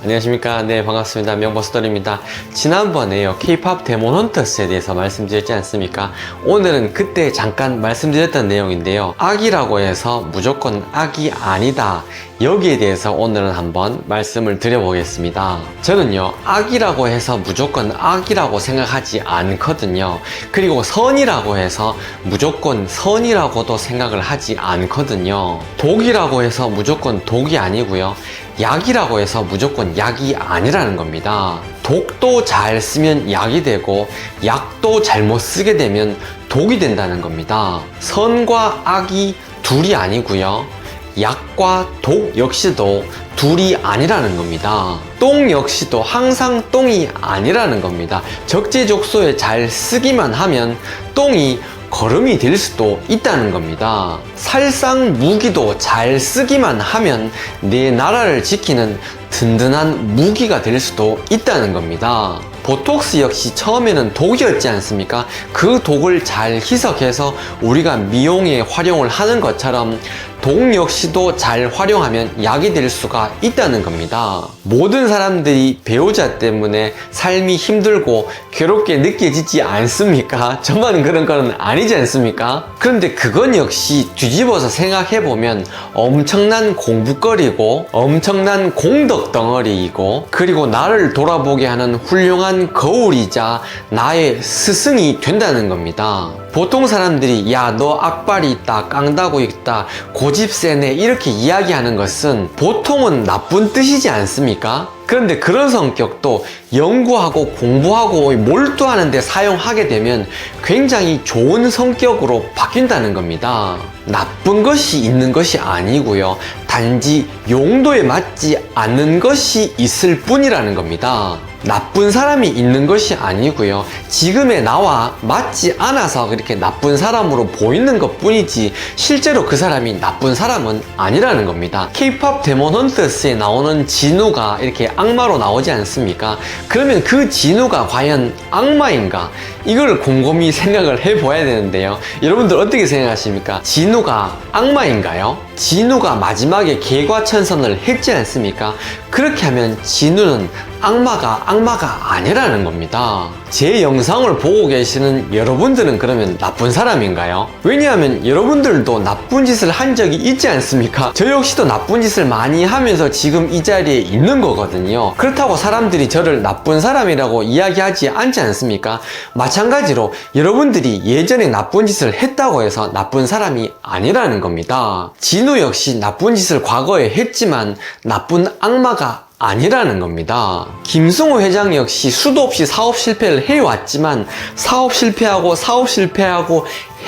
안녕하십니까. 네, 반갑습니다. 명보스돌입니다. 지난번에요, K-POP 데몬 헌터스에 대해서 말씀드렸지 않습니까? 오늘은 그때 잠깐 말씀드렸던 내용인데요. 악이라고 해서 무조건 악이 아니다. 여기에 대해서 오늘은 한번 말씀을 드려보겠습니다. 저는요, 악이라고 해서 무조건 악이라고 생각하지 않거든요. 그리고 선이라고 해서 무조건 선이라고도 생각을 하지 않거든요. 독이라고 해서 무조건 독이 아니고요. 약이라고 해서 무조건 약이 아니라는 겁니다. 독도 잘 쓰면 약이 되고 약도 잘못 쓰게 되면 독이 된다는 겁니다. 선과 악이 둘이 아니고요. 약과 독 역시도 둘이 아니라는 겁니다. 똥 역시도 항상 똥이 아니라는 겁니다. 적재적소에 잘 쓰기만 하면 똥이 거름이 될 수도 있다는 겁니다. 살상 무기도 잘 쓰기만 하면 내 나라를 지키는 든든한 무기가 될 수도 있다는 겁니다. 보톡스 역시 처음에는 독이었지 않습니까? 그 독을 잘 희석해서 우리가 미용에 활용을 하는 것처럼 독 역시도 잘 활용하면 약이 될 수가 있다는 겁니다. 모든 사람들이 배우자 때문에 삶이 힘들고 괴롭게 느껴지지 않습니까? 저만 그런 건 아니지 않습니까? 그런데 그건 역시 뒤집어서 생각해보면 엄청난 공부거리고 엄청난 공덕 덩어리이고 그리고 나를 돌아보게 하는 훌륭한 거울이자 나의 스승이 된다는 겁니다. 보통 사람들이 야, 너 악발이 있다, 깡다구 있다, 고집 세네 이렇게 이야기하는 것은 보통은 나쁜 뜻이지 않습니까? 그런데 그런 성격도 연구하고 공부하고 몰두하는 데 사용하게 되면 굉장히 좋은 성격으로 바뀐다는 겁니다. 나쁜 것이 있는 것이 아니고요. 단지 용도에 맞지 않는 것이 있을 뿐이라는 겁니다. 나쁜 사람이 있는 것이 아니고요. 지금의 나와 맞지 않아서 그렇게 나쁜 사람으로 보이는 것 뿐이지 실제로 그 사람이 나쁜 사람은 아니라는 겁니다. K-POP 데몬 헌터스에 나오는 진우가 이렇게 악마로 나오지 않습니까? 그러면 그 진우가 과연 악마인가? 이걸 곰곰이 생각을 해봐야 되는데요. 여러분들 어떻게 생각하십니까? 진우가 악마인가요? 진우가 마지막에 개과천선을 했지 않습니까? 그렇게 하면 진우는 악마가 아니라는 겁니다. 제 영상을 보고 계시는 여러분들은 그러면 나쁜 사람인가요? 왜냐하면 여러분들도 나쁜 짓을 한 적이 있지 않습니까? 저 역시도 나쁜 짓을 많이 하면서 지금 이 자리에 있는 거거든요. 그렇다고 사람들이 저를 나쁜 사람이라고 이야기하지 않지 않습니까? 마찬가지로 여러분들이 예전에 나쁜 짓을 했다고 해서 나쁜 사람이 아니라는 겁니다. 진우 역시 나쁜 짓을 과거에 했지만 나쁜 악마가 아니라는 겁니다. 김승호 회장 역시 수도 없이 사업 실패를 해왔지만 사업 실패하고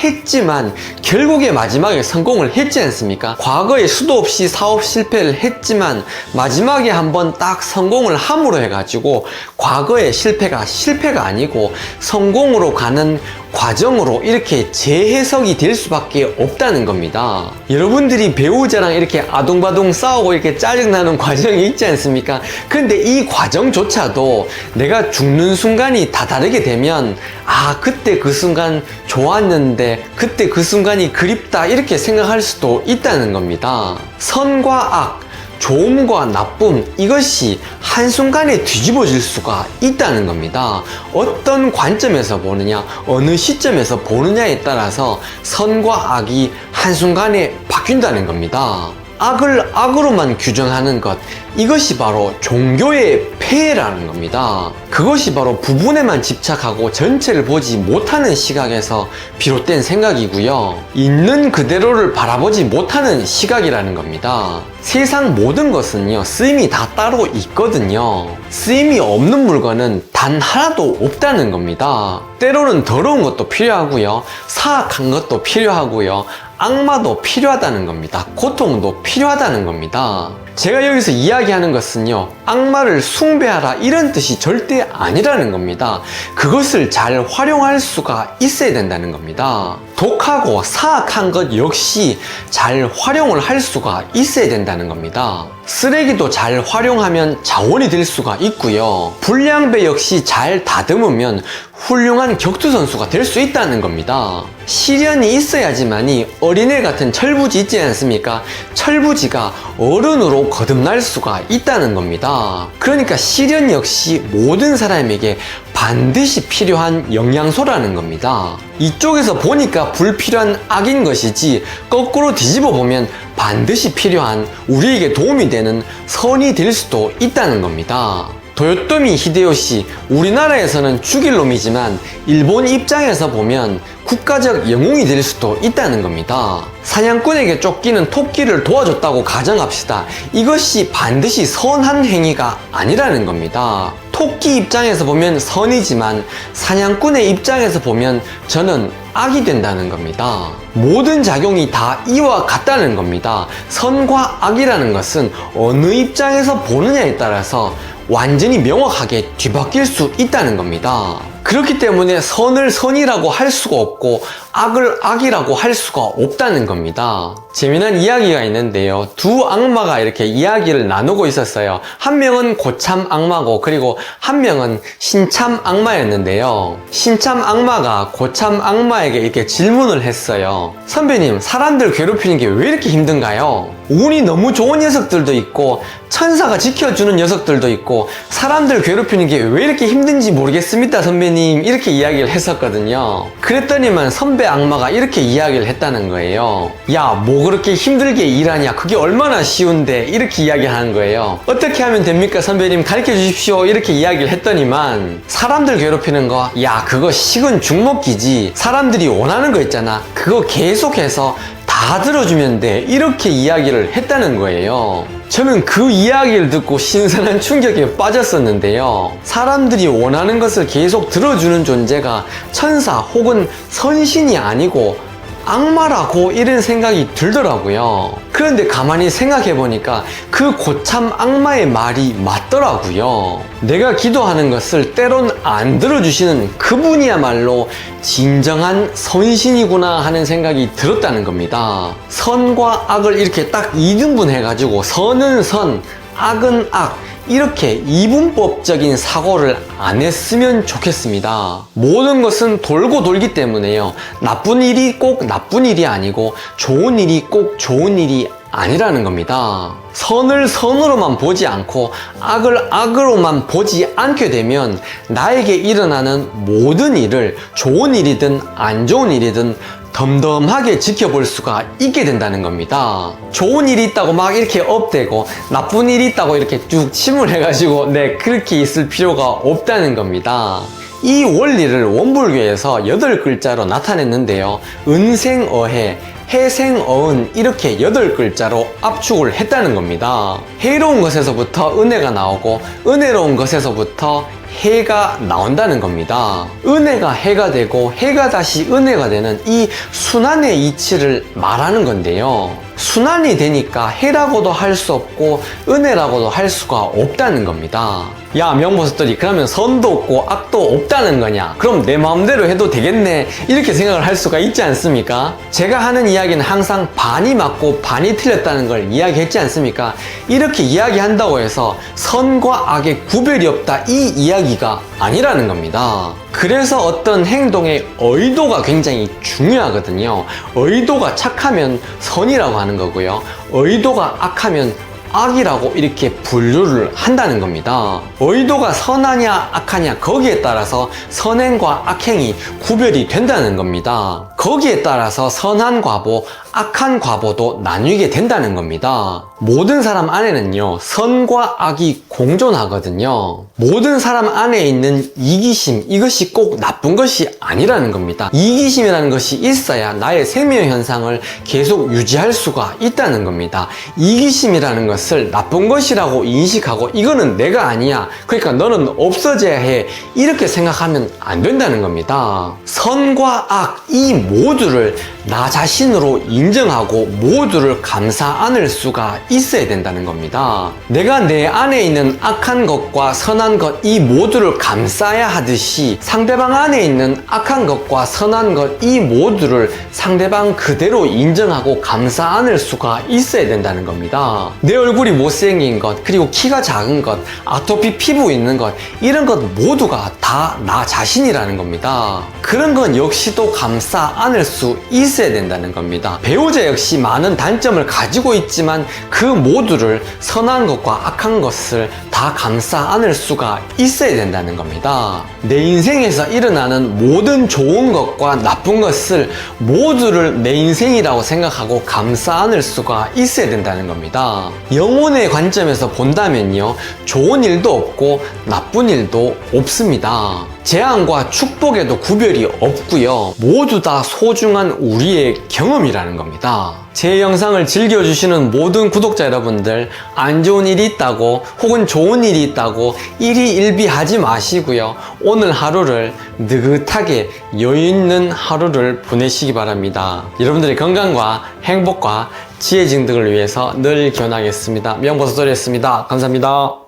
했지만 결국에 마지막에 성공을 했지 않습니까? 과거에 수도 없이 사업 실패를 했지만 마지막에 한번 딱 성공을 함으로 해가지고 과거의 실패가 아니고 성공으로 가는 과정으로 이렇게 재해석이 될 수밖에 없다는 겁니다. 여러분들이 배우자랑 이렇게 아둥바둥 싸우고 이렇게 짜증나는 과정이 있지 않습니까? 근데 이 과정조차도 내가 죽는 순간이 다 다르게 되면 아, 그때 그 순간 좋았는데 그때 그 순간이 그립다 이렇게 생각할 수도 있다는 겁니다. 선과 악, 좋음과 나쁨 이것이 한순간에 뒤집어질 수가 있다는 겁니다. 어떤 관점에서 보느냐, 어느 시점에서 보느냐에 따라서 선과 악이 한순간에 바뀐다는 겁니다. 악을 악으로만 규정하는 것, 이것이 바로 종교의 폐해라는 겁니다. 그것이 바로 부분에만 집착하고 전체를 보지 못하는 시각에서 비롯된 생각이고요. 있는 그대로를 바라보지 못하는 시각이라는 겁니다. 세상 모든 것은요, 쓰임이 다 따로 있거든요. 쓰임이 없는 물건은 단 하나도 없다는 겁니다. 때로는 더러운 것도 필요하고요. 사악한 것도 필요하고요. 악마도 필요하다는 겁니다. 고통도 필요하다는 겁니다. 제가 여기서 이야기하는 것은요, 악마를 숭배하라 이런 뜻이 절대 아니라는 겁니다. 그것을 잘 활용할 수가 있어야 된다는 겁니다. 독하고 사악한 것 역시 잘 활용을 할 수가 있어야 된다는 겁니다. 쓰레기도 잘 활용하면 자원이 될 수가 있고요. 불량배 역시 잘 다듬으면 훌륭한 격투 선수가 될 수 있다는 겁니다. 시련이 있어야지만이 어린애 같은 철부지 있지 않습니까? 철부지가 어른으로 거듭날 수가 있다는 겁니다. 그러니까 시련 역시 모든 사람에게 반드시 필요한 영양소라는 겁니다. 이쪽에서 보니까 불필요한 악인 것이지 거꾸로 뒤집어 보면 반드시 필요한 우리에게 도움이 되는 선이 될 수도 있다는 겁니다. 도요토미 히데요시, 우리나라에서는 죽일 놈이지만 일본 입장에서 보면 국가적 영웅이 될 수도 있다는 겁니다. 사냥꾼에게 쫓기는 토끼를 도와줬다고 가정합시다. 이것이 반드시 선한 행위가 아니라는 겁니다. 토끼 입장에서 보면 선이지만 사냥꾼의 입장에서 보면 저는 악이 된다는 겁니다. 모든 작용이 다 이와 같다는 겁니다. 선과 악이라는 것은 어느 입장에서 보느냐에 따라서 완전히 명확하게 뒤바뀔 수 있다는 겁니다. 그렇기 때문에 선을 선이라고 할 수가 없고 악을 악이라고 할 수가 없다는 겁니다. 재미난 이야기가 있는데요. 두 악마가 이렇게 이야기를 나누고 있었어요. 한 명은 고참 악마고 그리고 한 명은 신참 악마였는데요. 신참 악마가 고참 악마에게 이렇게 질문을 했어요. 선배님, 사람들 괴롭히는 게 왜 이렇게 힘든가요? 운이 너무 좋은 녀석들도 있고 천사가 지켜주는 녀석들도 있고 사람들 괴롭히는 게 왜 이렇게 힘든지 모르겠습니다 선배님, 이렇게 이야기를 했었거든요. 그랬더니만 선배 악마가 이렇게 이야기를 했다는 거예요. 야, 뭐 그렇게 힘들게 일하냐, 그게 얼마나 쉬운데, 이렇게 이야기하는 거예요. 어떻게 하면 됩니까 선배님, 가르쳐 주십시오, 이렇게 이야기를 했더니만 사람들 괴롭히는 거, 야, 그거 식은 죽먹기지, 사람들이 원하는 거 있잖아, 그거 계속해서 다 들어주면 돼, 이렇게 이야기를 했다는 거예요. 저는 그 이야기를 듣고 신선한 충격에 빠졌었는데요. 사람들이 원하는 것을 계속 들어주는 존재가 천사 혹은 선신이 아니고 악마라고, 이런 생각이 들더라고요. 그런데 가만히 생각해보니까 그 고참 악마의 말이 맞더라고요. 내가 기도하는 것을 때론 안 들어주시는 그분이야말로 진정한 선신이구나 하는 생각이 들었다는 겁니다. 선과 악을 이렇게 딱 이등분 해가지고 선은 선, 악은 악, 이렇게 이분법적인 사고를 안 했으면 좋겠습니다. 모든 것은 돌고 돌기 때문에요. 나쁜 일이 꼭 나쁜 일이 아니고 좋은 일이 꼭 좋은 일이 아니라는 겁니다. 선을 선으로만 보지 않고 악을 악으로만 보지 않게 되면 나에게 일어나는 모든 일을, 좋은 일이든 안 좋은 일이든 덤덤하게 지켜볼 수가 있게 된다는 겁니다. 좋은 일이 있다고 막 이렇게 업되고 나쁜 일이 있다고 이렇게 쭉 침울해가지고 그렇게 있을 필요가 없다는 겁니다. 이 원리를 원불교에서 8글자로 나타냈는데요. 은생어해, 해생어은, 이렇게 8글자로 압축을 했다는 겁니다. 해로운 것에서부터 은혜가 나오고 은혜로운 것에서부터 해가 나온다는 겁니다. 은혜가 해가 되고 해가 다시 은혜가 되는 이 순환의 이치를 말하는 건데요. 순환이 되니까 해라고도 할 수 없고 은혜라고도 할 수가 없다는 겁니다. 야, 명보석들이, 그러면 선도 없고 악도 없다는 거냐? 그럼 내 마음대로 해도 되겠네, 이렇게 생각을 할 수가 있지 않습니까? 제가 하는 이야기는 항상 반이 맞고 반이 틀렸다는 걸 이야기했지 않습니까? 이렇게 이야기한다고 해서 선과 악의 구별이 없다, 이 이야기가 아니라는 겁니다. 그래서 어떤 행동의 의도가 굉장히 중요하거든요. 의도가 착하면 선이라고 하는 거고요. 의도가 악하면 악이라고 이렇게 분류를 한다는 겁니다. 의도가 선하냐 악하냐, 거기에 따라서 선행과 악행이 구별이 된다는 겁니다. 거기에 따라서 선한 과보, 악한 과보도 나뉘게 된다는 겁니다. 모든 사람 안에는요, 선과 악이 공존하거든요. 모든 사람 안에 있는 이기심, 이것이 꼭 나쁜 것이 아니라는 겁니다. 이기심이라는 것이 있어야 나의 생명 현상을 계속 유지할 수가 있다는 겁니다. 이기심이라는 것을 나쁜 것이라고 인식하고 이거는 내가 아니야, 그러니까 너는 없어져야 해, 이렇게 생각하면 안 된다는 겁니다. 선과 악, 이 모두를 나 자신으로 인정하고 모두를 감싸 안을 수가 있어야 된다는 겁니다. 내가 내 안에 있는 악한 것과 선한 것 이 모두를 감싸야 하듯이 상대방 안에 있는 악한 것과 선한 것 이 모두를 상대방 그대로 인정하고 감싸 안을 수가 있어야 된다는 겁니다. 내 얼굴이 못생긴 것, 그리고 키가 작은 것, 아토피 피부 있는 것, 이런 것 모두가 다 나 자신이라는 겁니다. 그런 건 역시도 감싸 안을 수 있어야 된다는 겁니다. 배우자 역시 많은 단점을 가지고 있지만 그 모두를 선한 것과 악한 것을 다 감싸 안을 수가 있어야 된다는 겁니다. 내 인생에서 일어나는 모든 좋은 것과 나쁜 것을 모두를 내 인생이라고 생각하고 감싸 안을 수가 있어야 된다는 겁니다. 영혼의 관점에서 본다면요, 좋은 일도 없고 나쁜 일도 없습니다. 재앙과 축복에도 구별이 없고요, 모두 다 소중한 우리의 경험이라는 겁니다. 제 영상을 즐겨주시는 모든 구독자 여러분들, 안 좋은 일이 있다고 혹은 좋은 일이 있다고 일희일비하지 마시고요, 오늘 하루를 느긋하게 여유있는 하루를 보내시기 바랍니다. 여러분들의 건강과 행복과 지혜 증득을 위해서 늘 기원하겠습니다. 명보사돌이었습니다. 감사합니다.